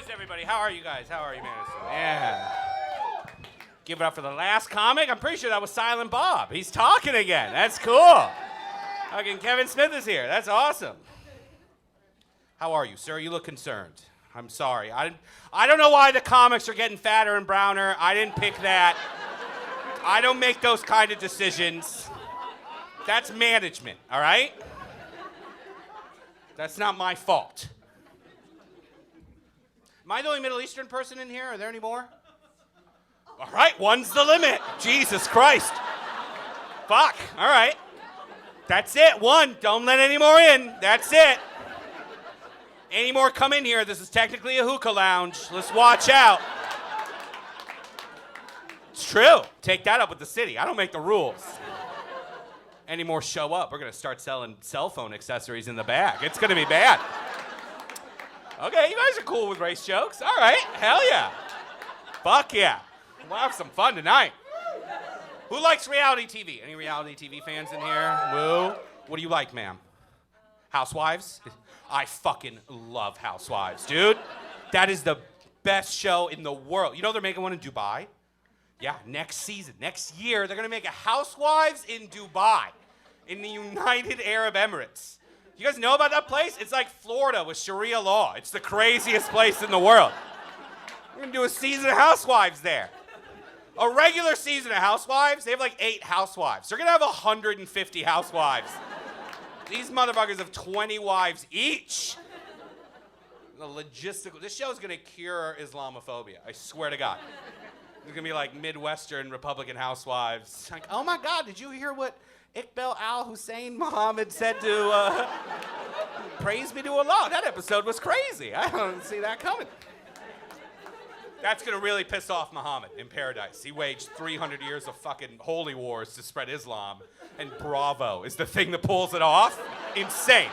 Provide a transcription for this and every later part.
is everybody? How are you guys? How are you, Madison? Yeah. Give it up for the last comic. I'm pretty sure that was Silent Bob. He's talking again. That's cool. Fucking Kevin Smith is here. That's awesome. How are you, sir? You look concerned. I'm sorry. I don't know why the comics are getting fatter and browner. I didn't pick that. I don't make those kind of decisions. That's management, all right? That's not my fault. Am I the only Middle Eastern person in here? Are there any more? All right, one's the limit. Jesus Christ. Fuck, all right. That's it, one. Don't let any more in. That's it. Any more come in here. This is technically a hookah lounge. Let's watch out. It's true. Take that up with the city. I don't make the rules. Any more show up, we're going to start selling cell phone accessories in the back. It's going to be bad. Okay, you guys are cool with race jokes. All right, hell yeah. Fuck yeah. We'll have some fun tonight. Who likes reality TV? Any reality TV fans in here? Woo. What do you like, ma'am? Housewives? I fucking love Housewives, dude. That is the best show in the world. You know they're making one in Dubai? Yeah, next season, next year, they're gonna make a Housewives in Dubai, in the United Arab Emirates. You guys know about that place? It's like Florida with Sharia law. It's the craziest place in the world. We're gonna do a season of Housewives there. A regular season of Housewives, they have like 8 housewives. They're gonna have 150 housewives. These motherfuckers have 20 wives each. The logistical, this show's gonna cure Islamophobia, I swear to God. There's gonna be like Midwestern Republican housewives. Like, oh my God, did you hear what Iqbal al-Hussein Muhammad said to, praise be to Allah? That episode was crazy. I don't see that coming. That's gonna really piss off Muhammad in paradise. He waged 300 years of fucking holy wars to spread Islam, and Bravo is the thing that pulls it off. Insane.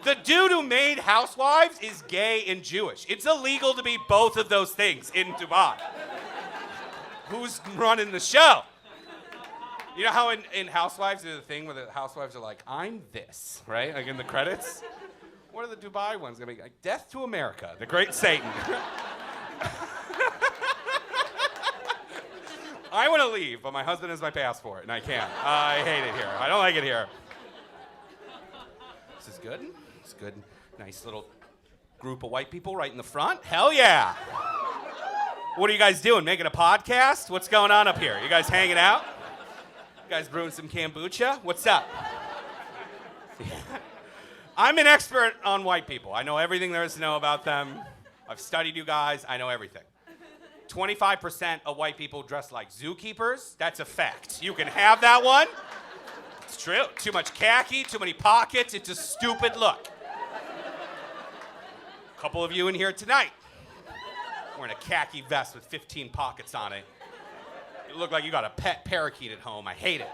The dude who made Housewives is gay and Jewish. It's illegal to be both of those things in Dubai. Who's running the show? You know how in Housewives there's a thing where the housewives are like, I'm this, right? Like in the credits? What are the Dubai ones gonna be? Like, Death to America, the Great Satan. I want to leave, but my husband is my passport, and I can't. I hate it here. I don't like it here. This is good. It's good. Nice little group of white people right in the front. Hell yeah. What are you guys doing? Making a podcast? What's going on up here? You guys hanging out? You guys brewing some kombucha? What's up? I'm an expert on white people. I know everything there is to know about them. I've studied you guys. I know everything. 25% of white people dress like zookeepers. That's a fact. You can have that one. It's true. Too much khaki, too many pockets. It's a stupid look. A couple of you in here tonight wearing a khaki vest with 15 pockets on it. You look like you got a pet parakeet at home. I hate it.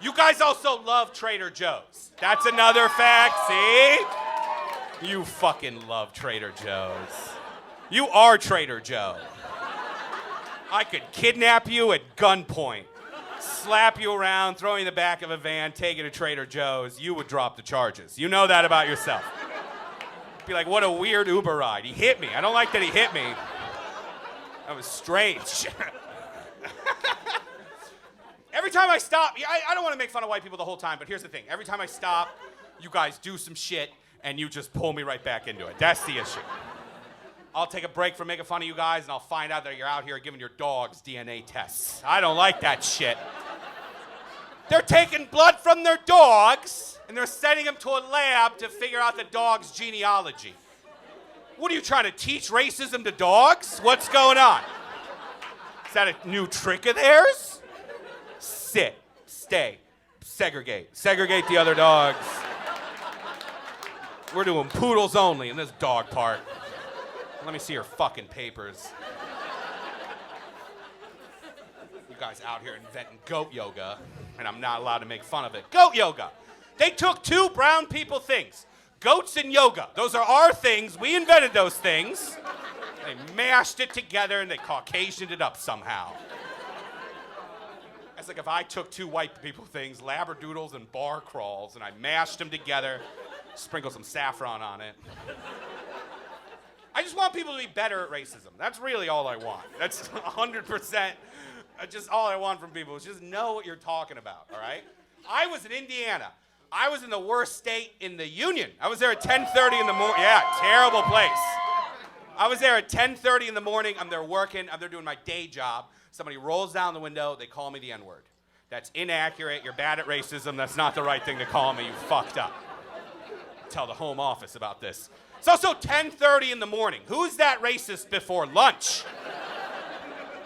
You guys also love Trader Joe's. That's another fact, see? You fucking love Trader Joe's. You are Trader Joe. I could kidnap you at gunpoint, slap you around, throw you in the back of a van, take you to Trader Joe's. You would drop the charges. You know that about yourself. Be like, what a weird Uber ride. He hit me. I don't like that he hit me. That was strange. Every time I stop, I don't want to make fun of white people the whole time, but here's the thing. Every time I stop, you guys do some shit, and you just pull me right back into it. That's the issue. I'll take a break from making fun of you guys, and I'll find out that you're out here giving your dogs DNA tests. I don't like that shit. They're taking blood from their dogs, and they're sending them to a lab to figure out the dog's genealogy. What are you trying to teach racism to dogs? What's going on? Is that a new trick of theirs? Sit, stay, segregate. Segregate the other dogs. We're doing poodles only in this dog park. Let me see your fucking papers. You guys out here inventing goat yoga, and I'm not allowed to make fun of it. Goat yoga. They took 2 brown people things, goats and yoga. Those are our things. We invented those things. They mashed it together, and they Caucasianed it up somehow. It's like if I took 2 white people things, labradoodles and bar crawls, and I mashed them together, sprinkled some saffron on it. I just want people to be better at racism. That's really all I want. That's 100% just all I want from people is just know what you're talking about, all right? I was in Indiana. I was in the worst state in the union. I was there at 10:30 in the morning. Yeah, terrible place. I was there at 10:30 in the morning. I'm there working. I'm there doing my day job. Somebody rolls down the window. They call me the N-word. That's inaccurate. You're bad at racism. That's not the right thing to call me. You fucked up. Tell the home office about this. It's also 10:30 in the morning. Who's that racist before lunch?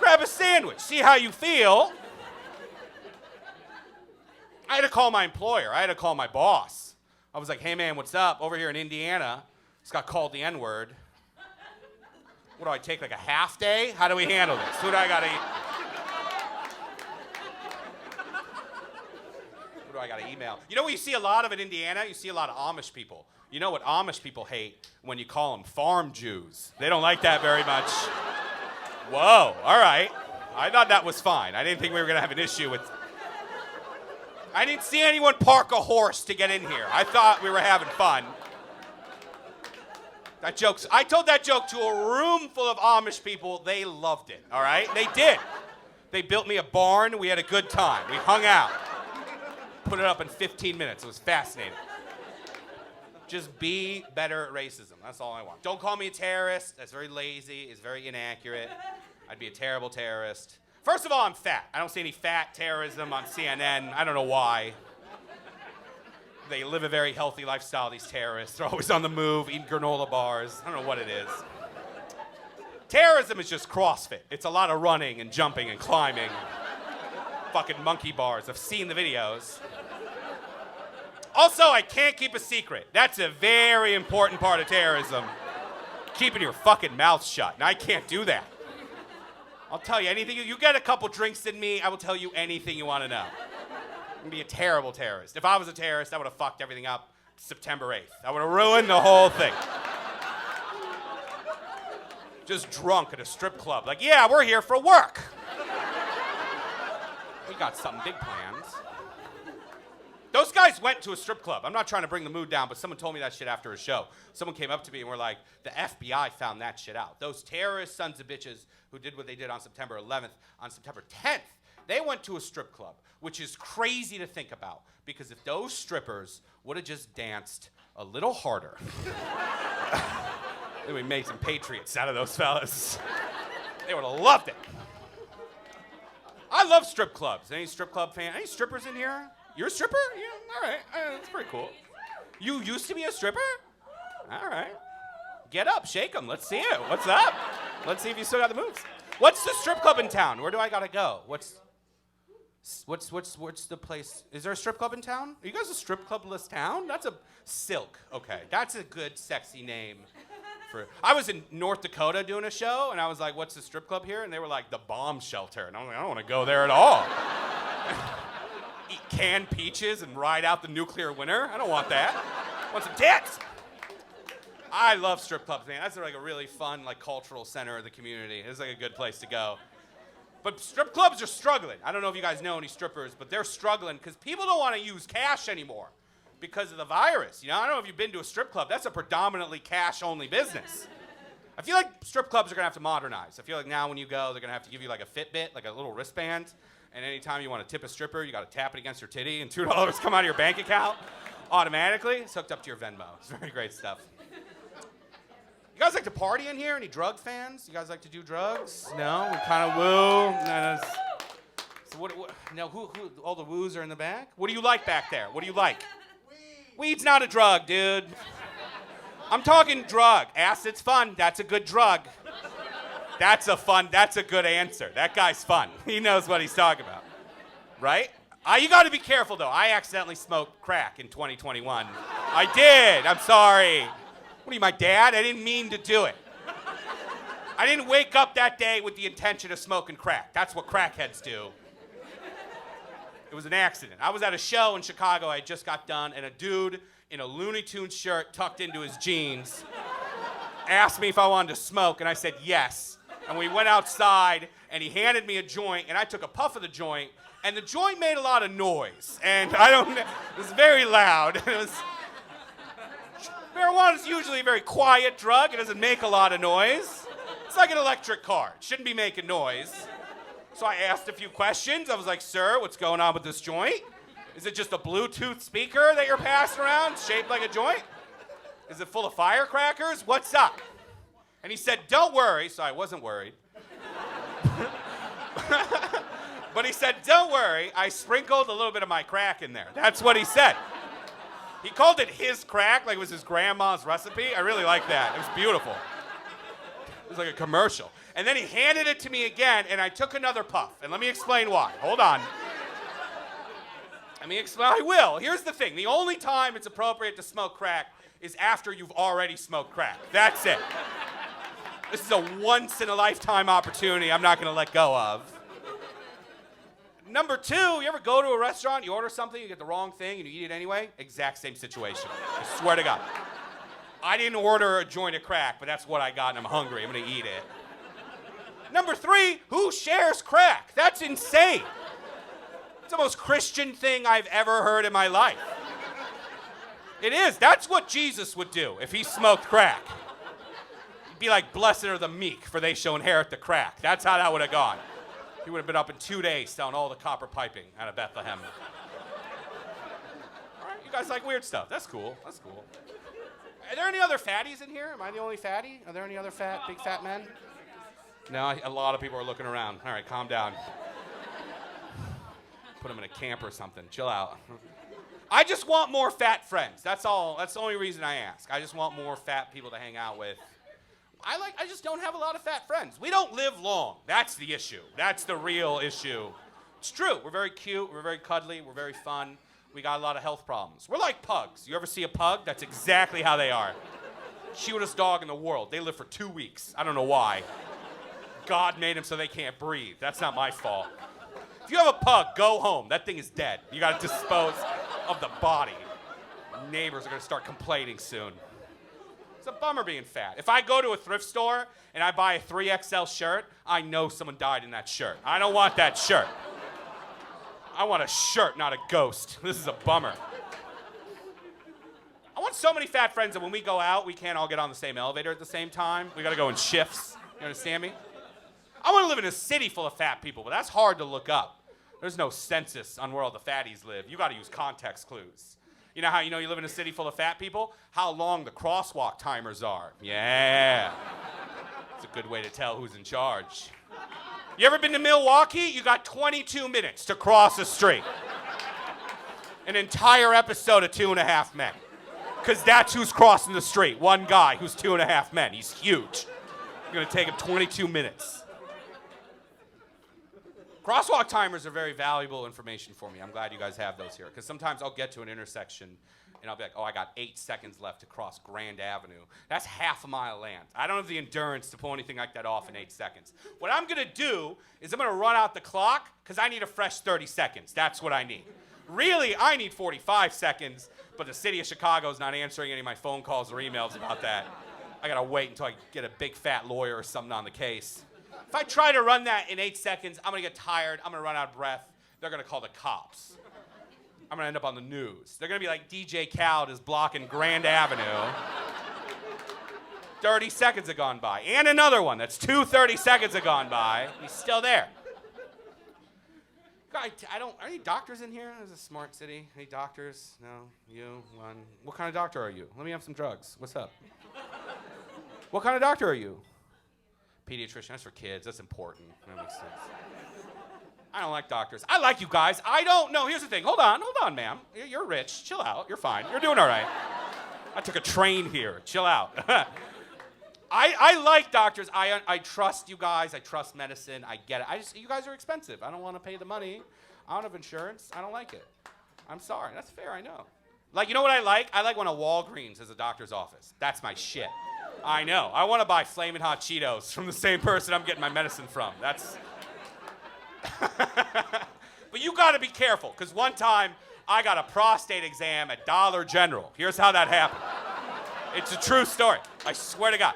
Grab a sandwich. See how you feel. I had to call my employer. I had to call my boss. I was like, hey, man, what's up? Over here in Indiana, just got called the N-word. What do I take, like a half day? How do we handle this? Who do I got to Who do I got to email? You know what you see a lot of in Indiana? You see a lot of Amish people. You know what Amish people hate? When you call them farm Jews. They don't like that very much. Whoa, all right. I thought that was fine. I didn't think we were going to have an issue with... I didn't see anyone park a horse to get in here. I thought we were having fun. I told that joke to a room full of Amish people. They loved it, all right? They did. They built me a barn. We had a good time. We hung out. Put it up in 15 minutes. It was fascinating. Just be better at racism. That's all I want. Don't call me a terrorist. That's very lazy. It's very inaccurate. I'd be a terrible terrorist. First of all, I'm fat. I don't see any fat terrorism on CNN. I don't know why. They live a very healthy lifestyle, these terrorists. They're always on the move, eating granola bars. I don't know what it is. Terrorism is just CrossFit. It's a lot of running and jumping and climbing. Fucking monkey bars. I've seen the videos. Also, I can't keep a secret. That's a very important part of terrorism. Keeping your fucking mouth shut. And I can't do that. I'll tell you anything. You get a couple drinks in me, I will tell you anything you want to know. I'm gonna be a terrible terrorist. If I was a terrorist, I would have fucked everything up September 8th. I would have ruined the whole thing. Just drunk at a strip club. Like, yeah, we're here for work. We got some big plans. Those guys went to a strip club. I'm not trying to bring the mood down, but someone told me that shit after a show. Someone came up to me and were like, the FBI found that shit out. Those terrorist sons of bitches who did what they did on September 11th, on September 10th, they went to a strip club, which is crazy to think about, because if those strippers would have just danced a little harder, then we made some patriots out of those fellas. They would have loved it. I love strip clubs. Any strip club fan? Any strippers in here? You're a stripper? Yeah, all right. That's pretty cool. You used to be a stripper? All right. Get up, shake them. Let's see it. What's up? Let's see if you still got the moves. What's the strip club in town? Where do I gotta go? What's the place? Is there a strip club in town? Are you guys a strip club-less town? That's a Silk. Okay, that's a good, sexy name. I was in North Dakota doing a show, and I was like, what's the strip club here? And they were like, the bomb shelter. And I'm like, I don't want to go there at all. Eat canned peaches and ride out the nuclear winter. I don't want that. I want some tits. I love strip clubs, man. That's like a really fun, like, cultural center of the community. It's like a good place to go. But strip clubs are struggling. I don't know if you guys know any strippers, but they're struggling because people don't want to use cash anymore because of the virus. You know, I don't know if you've been to a strip club. That's a predominantly cash-only business. I feel like strip clubs are going to have to modernize. I feel like now when you go, they're going to have to give you like a Fitbit, like a little wristband. And anytime you want to tip a stripper, you got to tap it against your titty and $2 come out of your bank account automatically. It's hooked up to your Venmo. It's very great stuff. You guys like to party in here? Any drug fans? You guys like to do drugs? No? We kind of woo? No, so what, no, who, all the woos are in the back? What do you like back there? What do you like? Weed's not a drug, dude. I'm talking drug. Acid's fun. That's a good drug. That's a good answer. That guy's fun. He knows what he's talking about. Right? You got to be careful, though. I accidentally smoked crack in 2021. I did. I'm sorry. What are you, my dad? I didn't mean to do it. I didn't wake up that day with the intention of smoking crack. That's what crackheads do. It was an accident. I was at a show in Chicago. I just got done, and a dude in a Looney Tunes shirt tucked into his jeans asked me if I wanted to smoke, and I said yes. And we went outside, and he handed me a joint, and I took a puff of the joint, and the joint made a lot of noise. And it was very loud. Marijuana is usually a very quiet drug. It doesn't make a lot of noise. It's like an electric car. It shouldn't be making noise. So I asked a few questions. I was like, sir, what's going on with this joint? Is it just a Bluetooth speaker that you're passing around shaped like a joint? Is it full of firecrackers? What's up? And he said, don't worry. So I wasn't worried. But he said, don't worry. I sprinkled a little bit of my crack in there. That's what he said. He called it his crack, like it was his grandma's recipe. I really like that. It was beautiful. It was like a commercial. And then he handed it to me again, and I took another puff. And let me explain why. Hold on. Let me explain. I will. Here's the thing. The only time it's appropriate to smoke crack is after you've already smoked crack. That's it. This is a once-in-a-lifetime opportunity I'm not going to let go of. Number two, you ever go to a restaurant, you order something, you get the wrong thing, and you eat it anyway? Exact same situation. I swear to God. I didn't order a joint of crack, but that's what I got, and I'm hungry. I'm going to eat it. Number three, who shares crack? That's insane. It's the most Christian thing I've ever heard in my life. It is. That's what Jesus would do if he smoked crack. He'd be like, blessed are the meek, for they shall inherit the crack. That's how that would have gone. He would have been up in 2 days selling all the copper piping out of Bethlehem. All right, you guys like weird stuff. That's cool. That's cool. Are there any other fatties in here? Am I the only fatty? Are there any other big fat men? No, a lot of people are looking around. All right, calm down. Put them in a camp or something. Chill out. I just want more fat friends. That's all. That's the only reason I ask. I just want more fat people to hang out with. I just don't have a lot of fat friends. We don't live long. That's the issue. That's the real issue. It's true. We're very cute. We're very cuddly. We're very fun. We got a lot of health problems. We're like pugs. You ever see a pug? That's exactly how they are. Cutest dog in the world. They live for 2 weeks. I don't know why. God made them so they can't breathe. That's not my fault. If you have a pug, go home. That thing is dead. You got to dispose of the body. Neighbors are going to start complaining soon. It's a bummer being fat. If I go to a thrift store and I buy a 3XL shirt, I know someone died in that shirt. I don't want that shirt. I want a shirt, not a ghost. This is a bummer. I want so many fat friends that when we go out, we can't all get on the same elevator at the same time. We got to go in shifts. You understand me? I want to live in a city full of fat people, but that's hard to look up. There's no census on where all the fatties live. You got to use context clues. You know how you know you live in a city full of fat people? How long the crosswalk timers are. Yeah. It's a good way to tell who's in charge. You ever been to Milwaukee? You got 22 minutes to cross a street. An entire episode of 2.5 Men. Because that's who's crossing the street. One guy who's 2.5 Men. He's huge. It's going to take him 22 minutes. Crosswalk timers are very valuable information for me. I'm glad you guys have those here. Because sometimes I'll get to an intersection and I'll be like, oh, I got 8 seconds left to cross Grand Avenue. That's half a mile land. I don't have the endurance to pull anything like that off in 8 seconds. What I'm going to do is I'm going to run out the clock because I need a fresh 30 seconds. That's what I need. Really, I need 45 seconds, but the city of Chicago is not answering any of my phone calls or emails about that. I got to wait until I get a big fat lawyer or something on the case. If I try to run that in 8 seconds, I'm going to get tired. I'm going to run out of breath. They're going to call the cops. I'm going to end up on the news. They're going to be like, DJ Khaled is blocking Grand Avenue. 30 seconds have gone by. And another one. That's 30 seconds have gone by. He's still there. Are any doctors in here? This is a smart city. Any doctors? No? You? One? What kind of doctor are you? Let me have some drugs. What's up? What kind of doctor are you? Pediatrician. That's for kids. That's important. That makes sense. I don't like doctors. I like you guys. I don't know. Here's the thing. Hold on, ma'am. You're rich. Chill out. You're fine. You're doing all right. I took a train here. Chill out. I like doctors. I trust you guys. I trust medicine. I get it. You guys are expensive. I don't want to pay the money. I don't have insurance. I don't like it. I'm sorry. That's fair. I know. Like, you know what I like? I like when a Walgreens has a doctor's office. That's my shit. I know. I want to buy Flamin' Hot Cheetos from the same person I'm getting my medicine from. That's... But you got to be careful, because one time I got a prostate exam at Dollar General. Here's how that happened. It's a true story. I swear to God.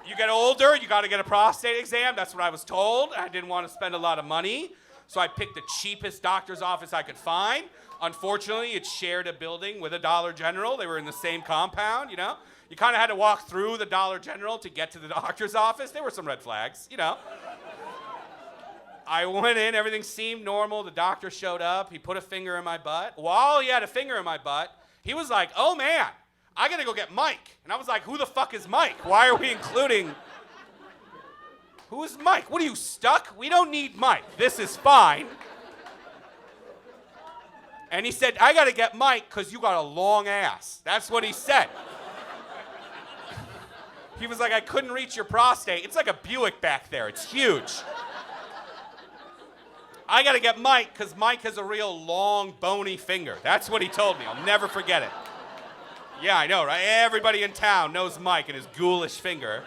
You get older, you got to get a prostate exam. That's what I was told. I didn't want to spend a lot of money. So I picked the cheapest doctor's office I could find. Unfortunately, it shared a building with a Dollar General. They were in the same compound, you know. You kind of had to walk through the Dollar General to get to the doctor's office. There were some red flags, you know. I went in, everything seemed normal. The doctor showed up. He put a finger in my butt. While he had a finger in my butt, he was like, "Oh man, I gotta go get Mike." And I was like, "Who the fuck is Mike? Why are we including... Who is Mike? What are you, stuck? We don't need Mike. This is fine." And he said, "I gotta get Mike because you got a long ass." That's what he said. He was like, "I couldn't reach your prostate. It's like a Buick back there. It's huge. I gotta get Mike because Mike has a real long, bony finger." That's what he told me. I'll never forget it. Yeah, I know, right? Everybody in town knows Mike and his ghoulish finger.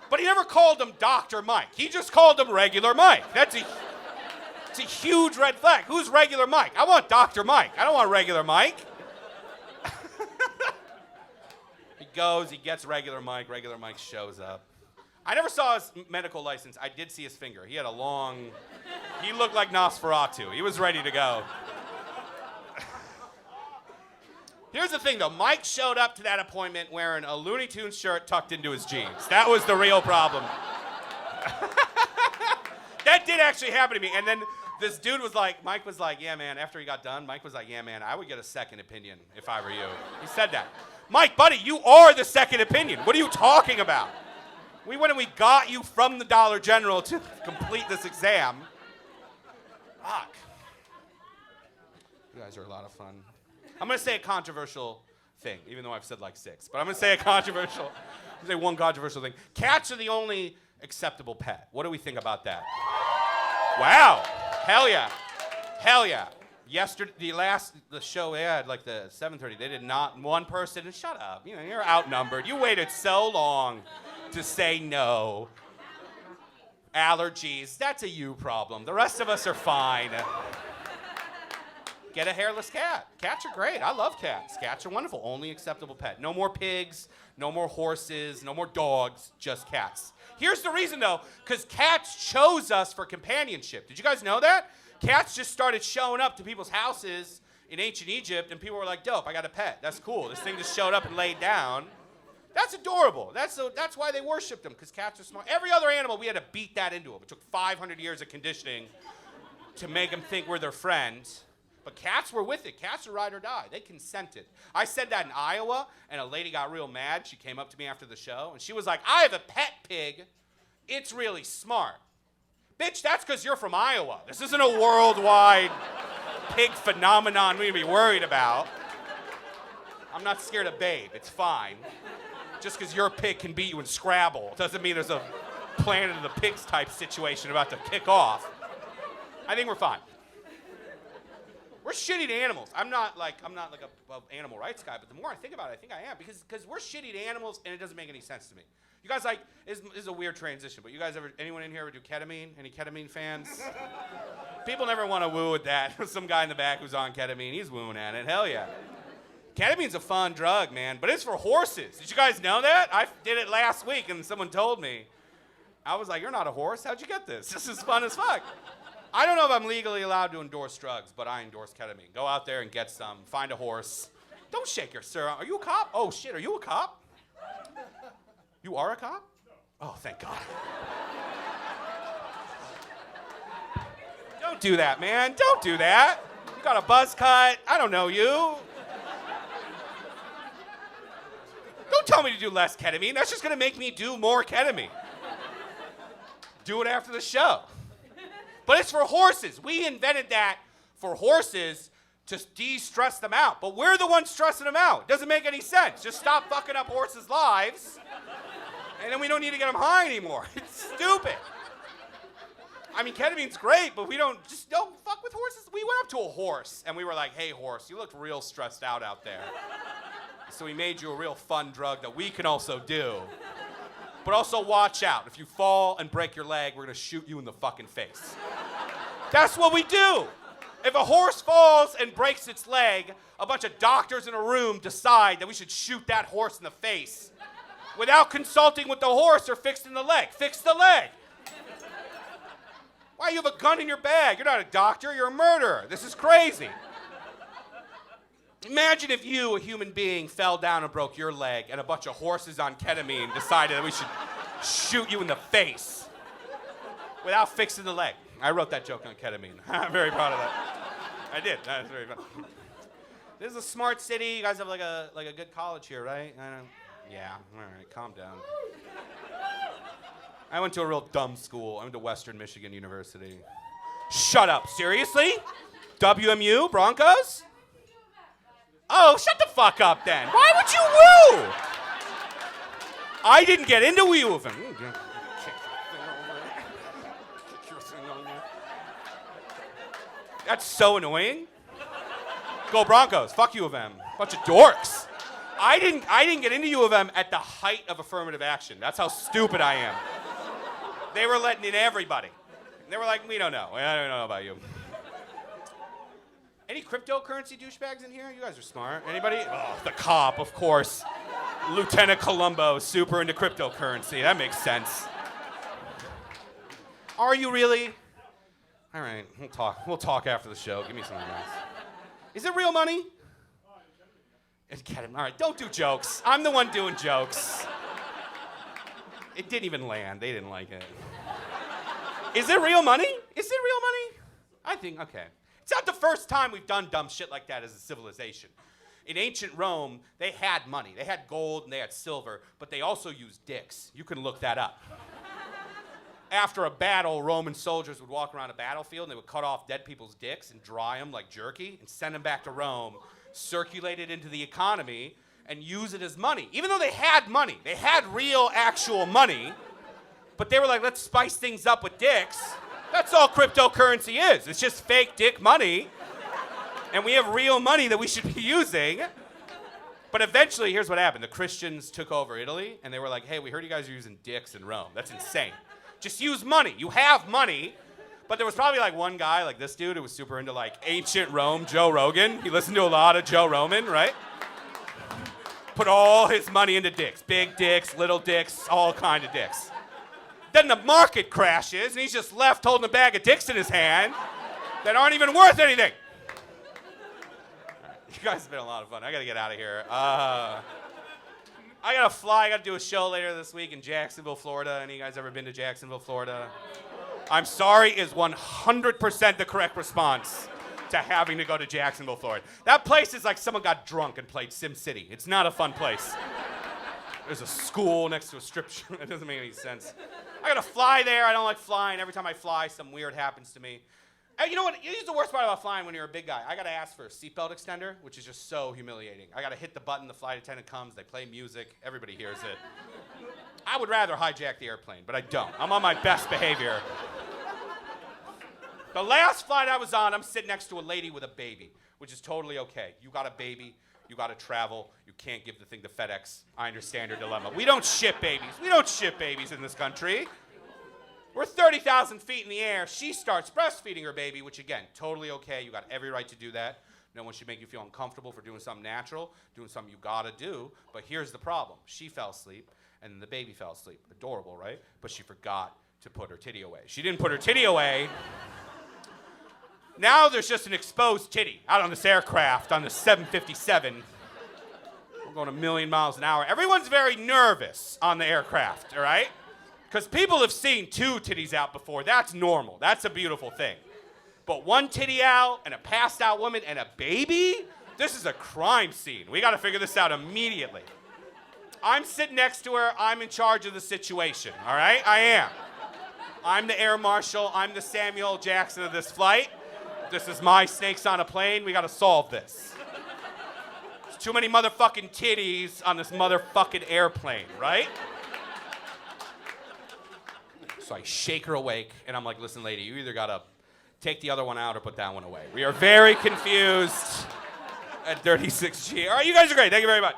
But he never called him Dr. Mike. He just called him regular Mike. It's a huge red flag. Who's regular Mike? I want Dr. Mike. I don't want regular Mike. He goes, he gets regular Mike shows up. I never saw his medical license. I did see his finger. He had a long, he looked like Nosferatu. He was ready to go. Here's the thing though, Mike showed up to that appointment wearing a Looney Tunes shirt tucked into his jeans. That was the real problem. That did actually happen to me. And then this dude was like, Mike was like, "Yeah, man," after he got done, Mike was like, "Yeah, man, I would get a second opinion if I were you." He said that. Mike, buddy, you are the second opinion. What are you talking about? We went and we got you from the Dollar General to complete this exam. Fuck. You guys are a lot of fun. I'm going to say a controversial thing, even though I've said like 6. But I'm going to say one controversial thing. Cats are the only acceptable pet. What do we think about that? Wow. Hell yeah. Hell yeah. Yesterday, the show they had, like the 7:30, they did not one person, and shut up. You know, you're outnumbered. You waited so long to say no. Allergies, that's a you problem. The rest of us are fine. Get a hairless cat. Cats are great. I love cats. Cats are wonderful. Only acceptable pet. No more pigs, no more horses, no more dogs, just cats. Here's the reason though, because cats chose us for companionship. Did you guys know that? Cats just started showing up to people's houses in ancient Egypt, and people were like, "Dope, I got a pet. That's cool." This thing just showed up and laid down. That's adorable. That's why they worshipped them, because cats are smart. Every other animal, we had to beat that into them. It took 500 years of conditioning to make them think we're their friends. But cats were with it. Cats are ride or die. They consented. I said that in Iowa, and a lady got real mad. She came up to me after the show, and she was like, "I have a pet pig. It's really smart." Bitch, that's because you're from Iowa. This isn't a worldwide pig phenomenon we need to be worried about. I'm not scared of Babe. It's fine. Just because your pig can beat you in Scrabble doesn't mean there's a Planet of the Pigs type situation about to kick off. I think we're fine. We're shitty to animals. I'm not like a animal rights guy, but the more I think about it, I think I am, because we're shitty to animals and it doesn't make any sense to me. You guys this is a weird transition, but you guys anyone in here ever do ketamine? Any ketamine fans? People never want to woo with that. Some guy in the back who's on ketamine, he's wooing at it. Hell yeah. Ketamine's a fun drug, man, but it's for horses. Did you guys know that? I did it last week and someone told me. I was like, "You're not a horse. How'd you get this? This is fun as fuck." I don't know if I'm legally allowed to endorse drugs, but I endorse ketamine. Go out there and get some. Find a horse. Don't shake your sir. Are you a cop? Oh, shit. Are you a cop? You are a cop? Oh, thank God. Don't do that, man. Don't do that. You got a buzz cut. I don't know you. Don't tell me to do less ketamine. That's just going to make me do more ketamine. Do it after the show. But it's for horses. We invented that for horses to de-stress them out. But we're the ones stressing them out. It doesn't make any sense. Just stop fucking up horses' lives, and then we don't need to get them high anymore. It's stupid. I mean, ketamine's great, but don't fuck with horses. We went up to a horse, and we were like, "Hey, horse, you look real stressed out there. So we made you a real fun drug that we can also do. But also watch out. If you fall and break your leg, we're going to shoot you in the fucking face." That's what we do. If a horse falls and breaks its leg, a bunch of doctors in a room decide that we should shoot that horse in the face without consulting with the horse or fixing the leg. Fix the leg. Why do you have a gun in your bag? You're not a doctor, you're a murderer. This is crazy. Imagine if you, a human being, fell down and broke your leg and a bunch of horses on ketamine decided that we should shoot you in the face without fixing the leg. I wrote that joke on ketamine. I'm very proud of that. I did. That was very fun. This is a smart city. You guys have like a good college here, right? Yeah. All right. Calm down. I went to a real dumb school. I went to Western Michigan University. Shut up. Seriously? WMU Broncos? Oh, shut the fuck up then. Why would you woo? I didn't get into U of M. That's so annoying. Go Broncos. Fuck U of M. Bunch of dorks. I didn't get into U of M at the height of affirmative action. That's how stupid I am. They were letting in everybody. They were like, we don't know. I don't know about you. Any cryptocurrency douchebags in here? You guys are smart. Anybody? Oh, the cop, of course. Lieutenant Columbo, super into cryptocurrency. That makes sense. Are you really? All right, we'll talk after the show. Give me some advice. Is it real money? All right, don't do jokes. I'm the one doing jokes. It didn't even land. They didn't like it. Is it real money? Is it real money? I think, okay. It's not the first time we've done dumb shit like that as a civilization. In ancient Rome, they had money. They had gold and they had silver, but they also used dicks. You can look that up. After a battle, Roman soldiers would walk around a battlefield and they would cut off dead people's dicks and dry them like jerky and send them back to Rome, circulate it into the economy, and use it as money. Even though they had money, they had real, actual money, but they were like, let's spice things up with dicks. That's all cryptocurrency is. It's just fake dick money. And we have real money that we should be using. But eventually, here's what happened. The Christians took over Italy, and they were like, hey, we heard you guys are using dicks in Rome. That's insane. Just use money. You have money. But there was probably like one guy, like this dude, who was super into like ancient Rome, Joe Rogan. He listened to a lot of Joe Rogan, right? Put all his money into dicks. Big dicks, little dicks, all kind of dicks. Then the market crashes, and he's just left holding a bag of dicks in his hand that aren't even worth anything. Right, you guys have been a lot of fun. I gotta get out of here. I gotta fly. I gotta do a show later this week in Jacksonville, Florida. Any of you guys ever been to Jacksonville, Florida? I'm sorry is 100% the correct response to having to go to Jacksonville, Florida. That place is like someone got drunk and played Sim City. It's not a fun place. There's a school next to a strip show. It doesn't make any sense. I gotta fly there. I don't like flying. Every time I fly, something weird happens to me. And you know what? Here's the worst part about flying when you're a big guy. I gotta ask for a seatbelt extender, which is just so humiliating. I gotta hit the button, the flight attendant comes, they play music, everybody hears it. I would rather hijack the airplane, but I don't. I'm on my best behavior. The last flight I was on, I'm sitting next to a lady with a baby, which is totally okay. You got a baby, you gotta travel, you can't give the thing to FedEx. I understand your dilemma. We don't ship babies. We don't ship babies in this country. We're 30,000 feet in the air. She starts breastfeeding her baby, which again, totally okay. You got every right to do that. No one should make you feel uncomfortable for doing something natural, doing something you gotta do. But here's the problem. She fell asleep, and then the baby fell asleep. Adorable, right? But she forgot to put her titty away. She didn't put her titty away. Now there's just an exposed titty out on this aircraft on the 757. We're going a million miles an hour. Everyone's very nervous on the aircraft, all right? Because people have seen two titties out before. That's normal. That's a beautiful thing. But one titty out and a passed out woman and a baby? This is a crime scene. We got to figure this out immediately. I'm sitting next to her. I'm in charge of the situation, all right? I am. I'm the air marshal. I'm the Samuel Jackson of this flight. This is my snakes on a plane. We got to solve this. There's too many motherfucking titties on this motherfucking airplane, right? So I shake her awake, and I'm like, listen, lady, you either got to take the other one out or put that one away. We are very confused at 36G. All right, you guys are great. Thank you very much.